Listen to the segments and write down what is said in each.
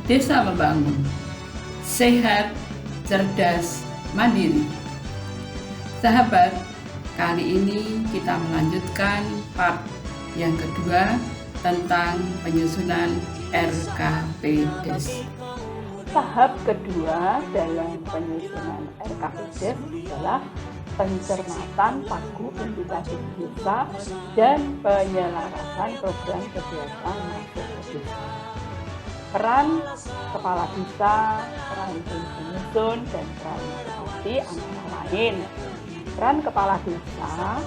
Desa Membangun, sehat, cerdas, mandiri. Sahabat, kali ini kita melanjutkan part yang kedua tentang penyusunan RKPDes. Tahap kedua dalam penyusunan RKPDes adalah pencermatan pagu indikatif desa dan penyelarasan program kegiatan masuk ke desa. Peran kepala desa, peran tim penyusun, dan peran bupati antara lain. Peran kepala desa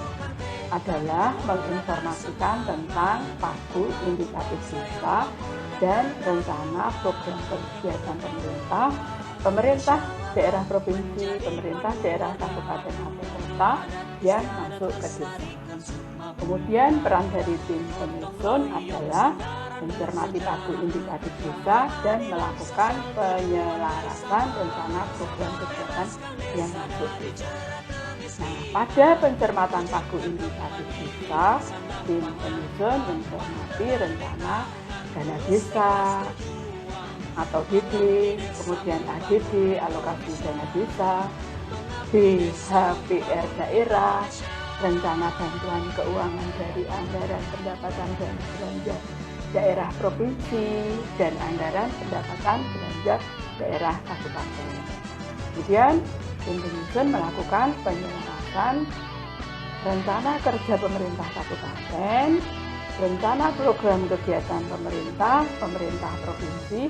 adalah menginformasikan tentang pagu indikatif desa dan rencana program kegiatan pemerintah daerah provinsi, pemerintah daerah kabupaten atau kota yang masuk ke desa. Kemudian peran dari tim penyusun adalah mencermati pagu indikatif desa dan melakukan penyelarasan rencana program kegiatan yang masuk desa. Nah, pada pencermatan pagu indikatif desa, tim penyusun mencermati rencana dana desa atau DD, kemudian ADD, alokasi dana desa, BHPR daerah, rencana bantuan keuangan dari anggaran pendapatan dan belanja daerah provinsi, dan anggaran pendapatan belanja daerah kabupaten. Kemudian, tim penyusun melakukan penyelarasan rencana kerja pemerintah kabupaten, rencana program kegiatan pemerintah provinsi,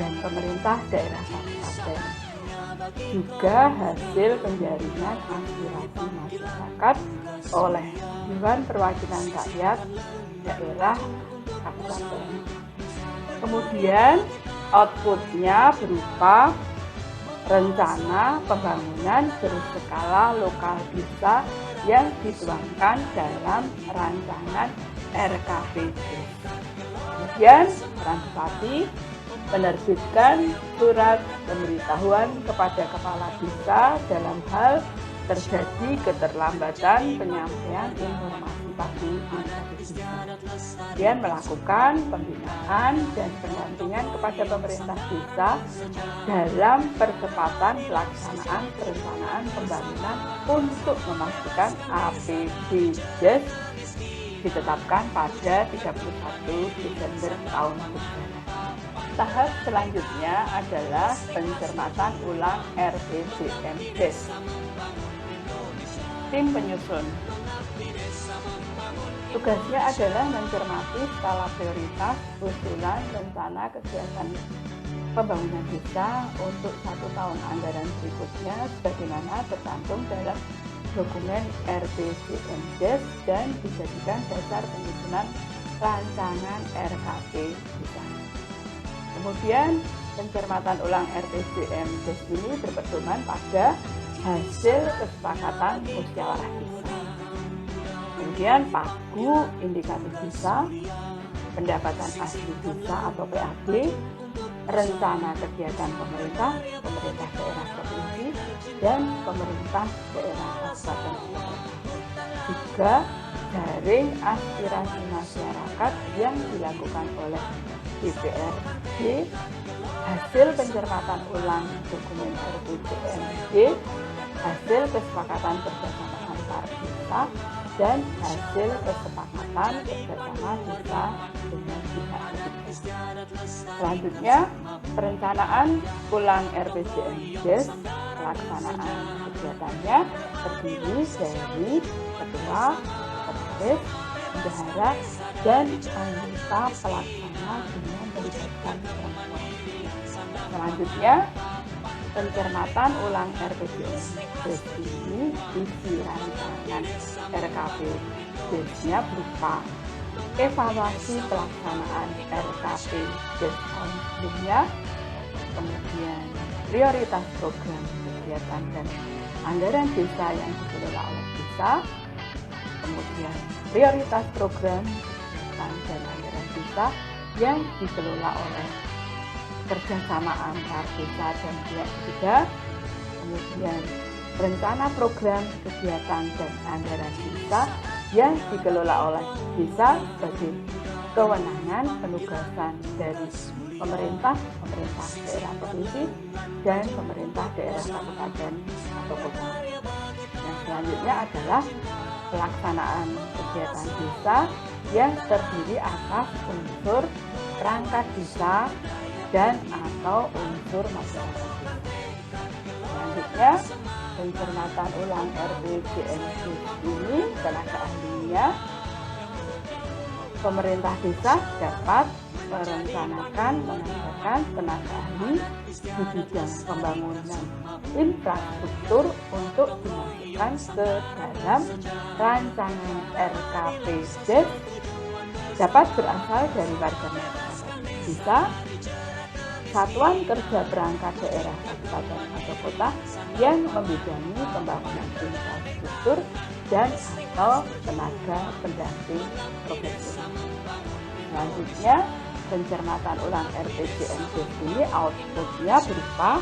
dan pemerintah daerah kabupaten. Juga hasil penjaringan aspirasi masyarakat oleh Dewan Perwakilan Rakyat daerah kabupaten. Kemudian outputnya berupa rencana pembangunan berskala lokal desa yang dituangkan dalam rancangan RKPDes. Kemudian peran bupati menerbitkan surat pemberitahuan kepada kepala desa dalam hal terjadi keterlambatan penyampaian informasi pagu indikatif desa. Kemudian melakukan pembinaan dan pendampingan kepada pemerintah desa dalam percepatan pelaksanaan perencanaan pembangunan untuk memastikan APBDes ditetapkan pada 31 Desember tahun depan. Tahap selanjutnya adalah pencermatan ulang RPJMDes. Tim penyusun tugasnya adalah mencermati skala prioritas usulan rencana kegiatan pembangunan desa untuk 1 tahun anggaran berikutnya sebagaimana tercantum dalam dokumen RPJMDes dan dijadikan dasar penyusunan rancangan RKP desa. Kemudian pencermatan ulang RPJMDes ini berpedoman pada hasil kesepakatan musyawarah desa. Kemudian pagu indikatif desa, pendapatan asli desa atau PAD, rencana kegiatan pemerintah daerah provinsi, dan pemerintah daerah kabupaten. Juga jaring aspirasi masyarakat yang dilakukan oleh DPRD, hasil pencermatan ulang dokumen RPJMD, hasil kesepakatan kerjasama antar desa, dan hasil kesepakatan kerjasama desa dengan pihak ketiga. Selanjutnya, perencanaan ulang RPJMDes, pelaksanaan kegiatannya terdiri dari ketua, sekretaris, bendahara, dan anggota pelaksana dengan melibatkan perempuan. Selanjutnya, pencermatan ulang RPJMDes ini isi rancangan RKPDes-nya berupa evaluasi pelaksanaan RKPDes tahun sebelumnya, kemudian prioritas program kegiatan dan anggaran desa yang dikelola oleh desa, kemudian prioritas program kegiatan dan anggaran desa yang dikelola oleh kerjasama antar desa dan pihak ketiga, kemudian rencana program kegiatan dan anggaran desa yang dikelola oleh desa sebagai kewenangan penugasan dari pemerintah daerah provinsi, dan pemerintah daerah kabupaten atau kota. Yang selanjutnya adalah pelaksanaan kegiatan desa yang terdiri atas unsur perangkat desa dan atau unsur masyarakat desa. Selanjutnya, pencermatan ulang RPJMD ini tenaga ahlinya, pemerintah desa dapat merencanakan mengadakan tenaga ahli di bidang pembangunan infrastruktur untuk dimasukkan ke dalam rancangan RKPD dapat berasal dari warga masyarakat desa, satuan kerja perangkat daerah kabupaten atau kota yang membidangi pembangunan infrastruktur dan atau tenaga pendamping profesional. Selanjutnya, pencermatan ulang RPJMD ini outputnya berupa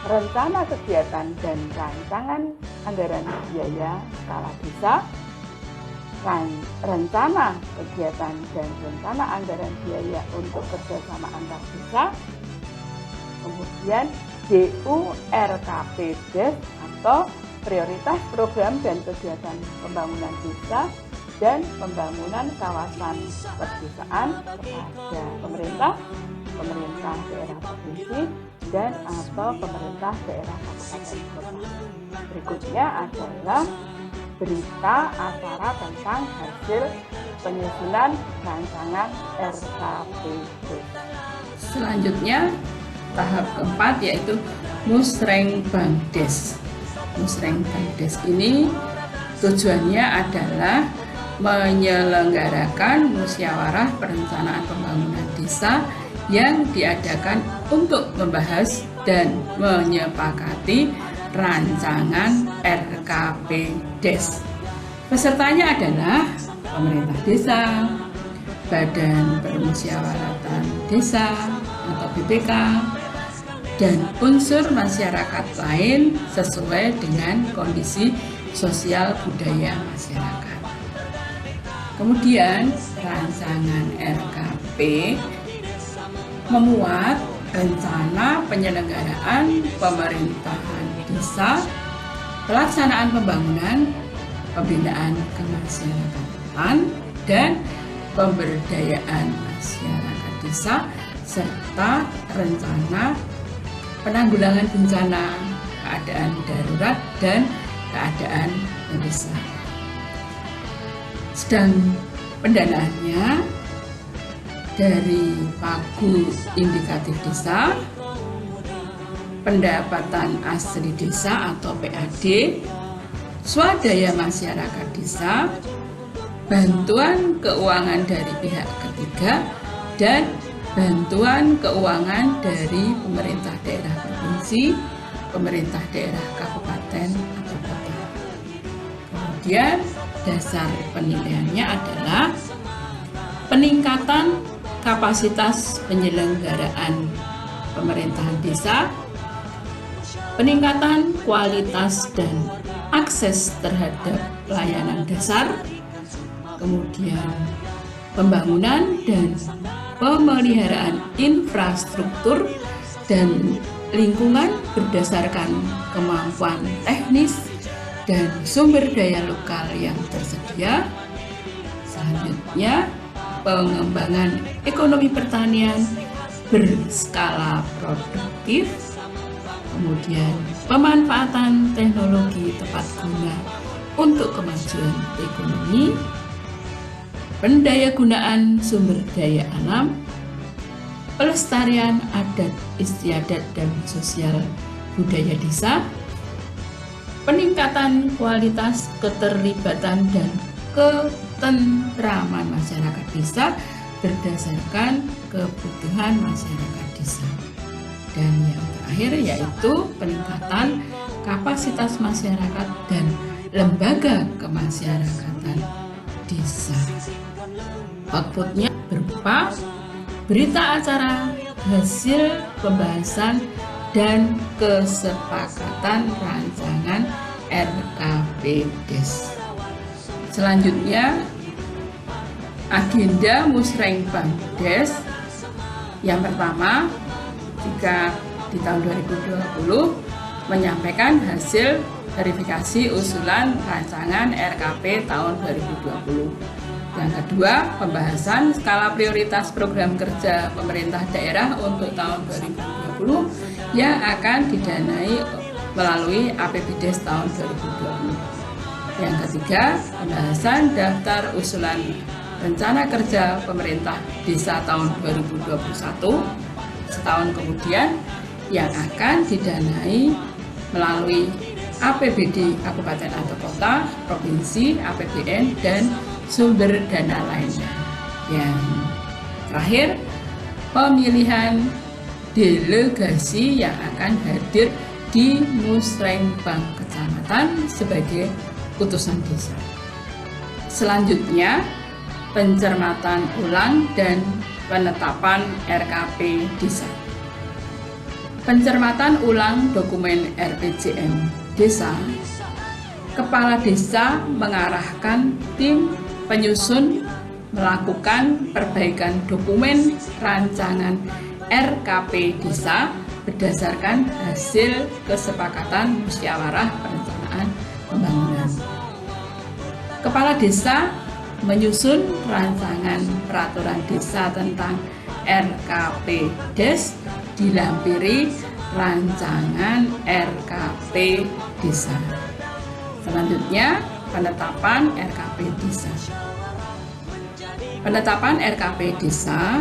rencana kegiatan dan rancangan anggaran biaya skala desa, rencana kegiatan dan rencana anggaran biaya untuk kerjasama antar desa, kemudian DURKPD atau prioritas program dan kegiatan pembangunan desa dan pembangunan kawasan perdesaan kepada pemerintah daerah provinsi dan atau pemerintah daerah kabupaten kota. Berikutnya adalah berita acara tentang hasil penyusunan rancangan RKPD. Selanjutnya tahap keempat yaitu Musrengbangdes. Musrengbangdes ini tujuannya adalah menyelenggarakan musyawarah perencanaan pembangunan desa yang diadakan untuk membahas dan menyepakati rancangan RKPDes. Pesertanya adalah pemerintah desa, Badan Permusyawaratan Desa atau BPK, dan unsur masyarakat lain sesuai dengan kondisi sosial budaya masyarakat. Kemudian rancangan RKP memuat rencana penyelenggaraan pemerintahan desa, pelaksanaan pembangunan, pembinaan kemasyarakatan, dan pemberdayaan masyarakat desa, serta rencana penanggulangan bencana, keadaan darurat, dan keadaan mendesak. Sedang pendanaannya dari pagu indikatif desa, pendapatan asli desa atau PAD, swadaya masyarakat desa, bantuan keuangan dari pihak ketiga, dan bantuan keuangan dari pemerintah daerah provinsi, pemerintah daerah kabupaten atau kota. Kemudian dasar penilaiannya adalah peningkatan kapasitas penyelenggaraan pemerintahan desa, peningkatan kualitas dan akses terhadap pelayanan dasar, kemudian pembangunan dan pemeliharaan infrastruktur dan lingkungan berdasarkan kemampuan teknis dan sumber daya lokal yang tersedia. Selanjutnya, pengembangan ekonomi pertanian berskala produktif, kemudian pemanfaatan teknologi tepat guna untuk kemajuan ekonomi, pendayagunaan sumber daya alam, pelestarian adat istiadat dan sosial budaya desa, peningkatan kualitas keterlibatan dan ketentraman masyarakat desa berdasarkan kebutuhan masyarakat desa. Dan yang terakhir yaitu peningkatan kapasitas masyarakat dan lembaga kemasyarakatan desa. Outputnya berupa berita acara, hasil pembahasan, dan kesepakatan rancangan RKPDes. Selanjutnya, agenda Musrengbangdes Yang pertama, jika di tahun 2020 menyampaikan hasil verifikasi usulan rancangan RKP tahun 2020. Yang kedua, pembahasan skala prioritas program kerja pemerintah daerah untuk tahun 2020 yang akan didanai melalui APBDes tahun 2020. Yang ketiga, pembahasan daftar usulan rencana kerja pemerintah desa tahun 2021 setahun kemudian yang akan didanai melalui APBD kabupaten atau kota, provinsi, APBN, dan sumber dana lainnya. Yang terakhir, pemilihan delegasi yang akan hadir di Musrembang Kecamatan sebagai utusan desa. Selanjutnya, pencermatan ulang dan penetapan RKP desa. Pencermatan ulang dokumen RPJM desa, kepala desa mengarahkan tim penyusun melakukan perbaikan dokumen rancangan RKP desa berdasarkan hasil kesepakatan musyawarah perencanaan pembangunan. Kepala desa menyusun rancangan peraturan desa tentang RKP Des dilampiri rancangan RKP desa. Selanjutnya, penetapan RKP desa. Penetapan RKP desa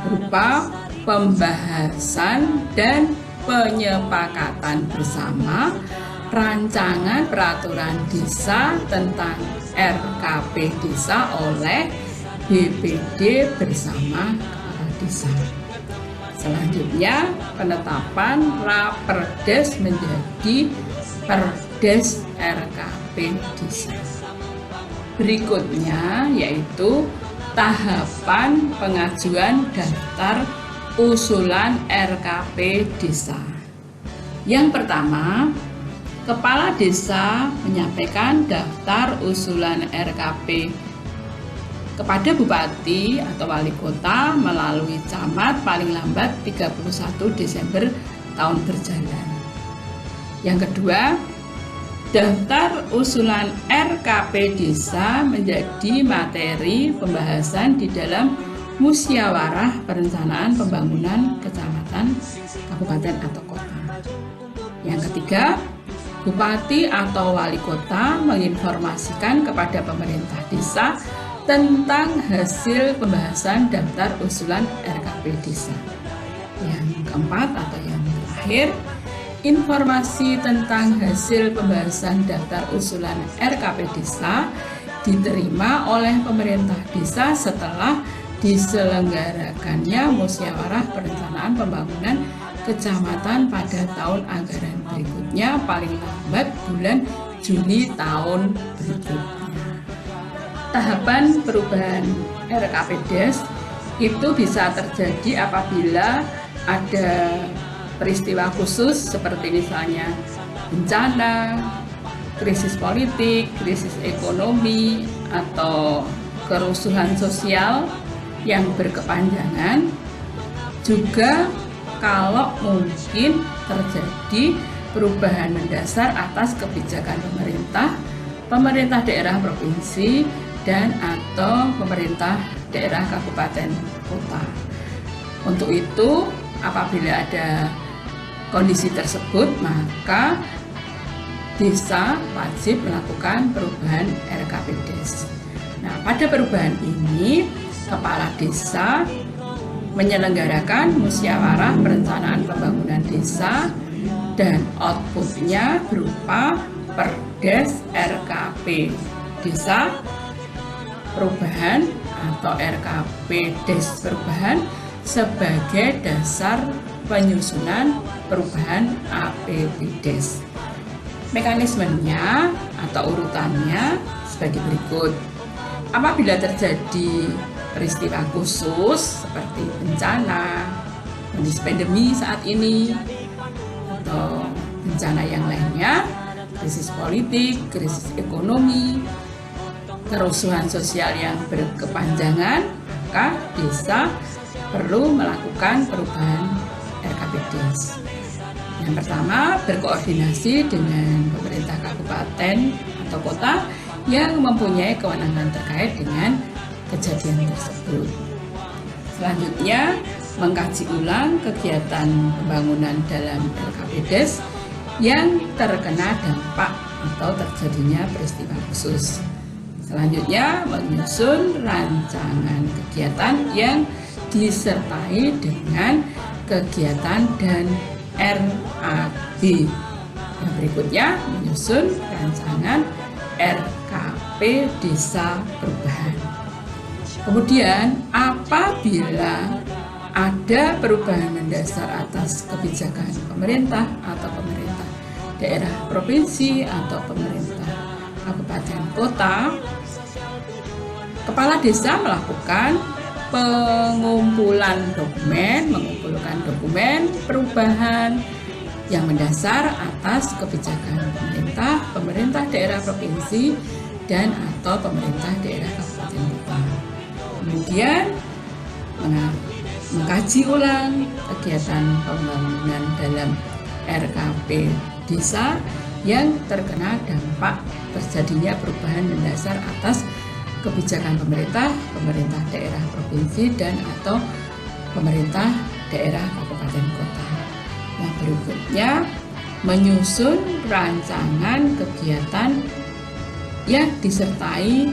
berupa pembahasan dan penyepakatan bersama rancangan peraturan desa tentang RKP desa oleh BPD bersama kepala desa. Selanjutnya, penetapan Raperdes menjadi Perdes RKP desa. Berikutnya yaitu tahapan pengajuan daftar usulan RKP desa. Yang pertama, kepala desa menyampaikan daftar usulan RKP kepada bupati atau wali kota melalui camat paling lambat 31 Desember tahun berjalan. Yang kedua, daftar usulan RKP desa menjadi materi pembahasan di dalam musyawarah perencanaan pembangunan kecamatan, kabupaten atau kota. Yang ketiga, bupati atau wali kota menginformasikan kepada pemerintah desa tentang hasil pembahasan daftar usulan RKP desa. Yang keempat atau yang terakhir, informasi tentang hasil pembahasan daftar usulan RKP desa diterima oleh pemerintah desa setelah diselenggarakannya musyawarah perencanaan pembangunan kecamatan pada tahun anggaran berikutnya paling lambat bulan Juli tahun berikutnya. Tahapan perubahan RKP Des itu bisa terjadi apabila ada peristiwa khusus seperti misalnya bencana, krisis politik, krisis ekonomi, atau kerusuhan sosial yang berkepanjangan. Juga kalau mungkin terjadi perubahan mendasar atas kebijakan pemerintah daerah provinsi, dan atau pemerintah daerah kabupaten kota. Untuk itu, apabila ada kondisi tersebut, maka desa wajib melakukan perubahan RKP Des. Nah, pada perubahan ini, kepala desa menyelenggarakan musyawarah perencanaan pembangunan desa dan outputnya berupa Perdes RKP desa perubahan atau RKP Des perubahan sebagai dasar penyusunan perubahan APBDes. Mekanismenya atau urutannya sebagai berikut. Apabila terjadi peristiwa khusus seperti bencana, kondisi pandemi saat ini, atau bencana yang lainnya, krisis politik, krisis ekonomi, kerusuhan sosial yang berkepanjangan, maka desa perlu melakukan perubahan RKPDes. Yang pertama, berkoordinasi dengan pemerintah kabupaten atau kota yang mempunyai kewenangan terkait dengan kejadian tersebut. Selanjutnya, mengkaji ulang kegiatan pembangunan dalam RKPDes yang terkena dampak atau terjadinya peristiwa khusus. Selanjutnya, menyusun rancangan kegiatan yang disertai dengan kegiatan dan RAB. Yang berikutnya, menyusun rancangan RKP Desa Perubahan. Kemudian, apabila ada perubahan mendasar atas kebijakan pemerintah atau pemerintah daerah provinsi atau pemerintah kabupaten kota, kepala desa melakukan mengumpulkan dokumen perubahan yang mendasar atas kebijakan pemerintah daerah provinsi dan atau pemerintah daerah kabupaten kota. Kemudian mengkaji ulang kegiatan pembangunan dalam RKP Desa yang terkena dampak terjadinya perubahan mendasar atas kebijakan pemerintah daerah provinsi dan atau pemerintah daerah kabupaten kota. Yang berikutnya, menyusun rancangan kegiatan yang disertai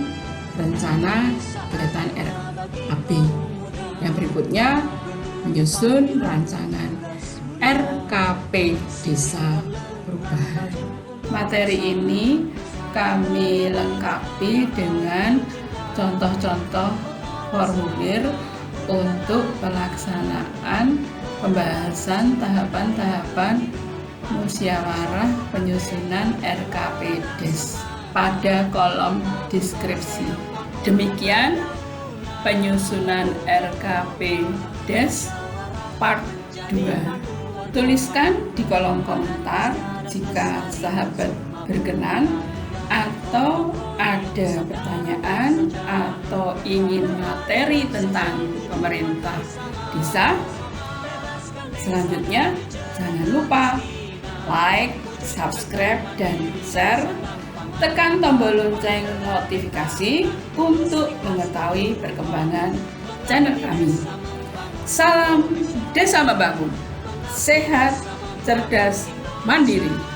rencana kegiatan RAB. Yang berikutnya, menyusun rancangan RKP Desa Perubahan. Materi ini kami lengkapi dengan contoh-contoh formulir untuk pelaksanaan pembahasan tahapan-tahapan musyawarah penyusunan RKPDes pada kolom deskripsi. Demikian penyusunan RKPDes part 2. Tuliskan di kolom komentar jika sahabat berkenan atau ada pertanyaan atau ingin materi tentang pemerintah desa. Selanjutnya, jangan lupa like, subscribe, dan share. Tekan tombol lonceng notifikasi untuk mengetahui perkembangan channel kami. Salam Desa Membangun, sehat, cerdas, mandiri.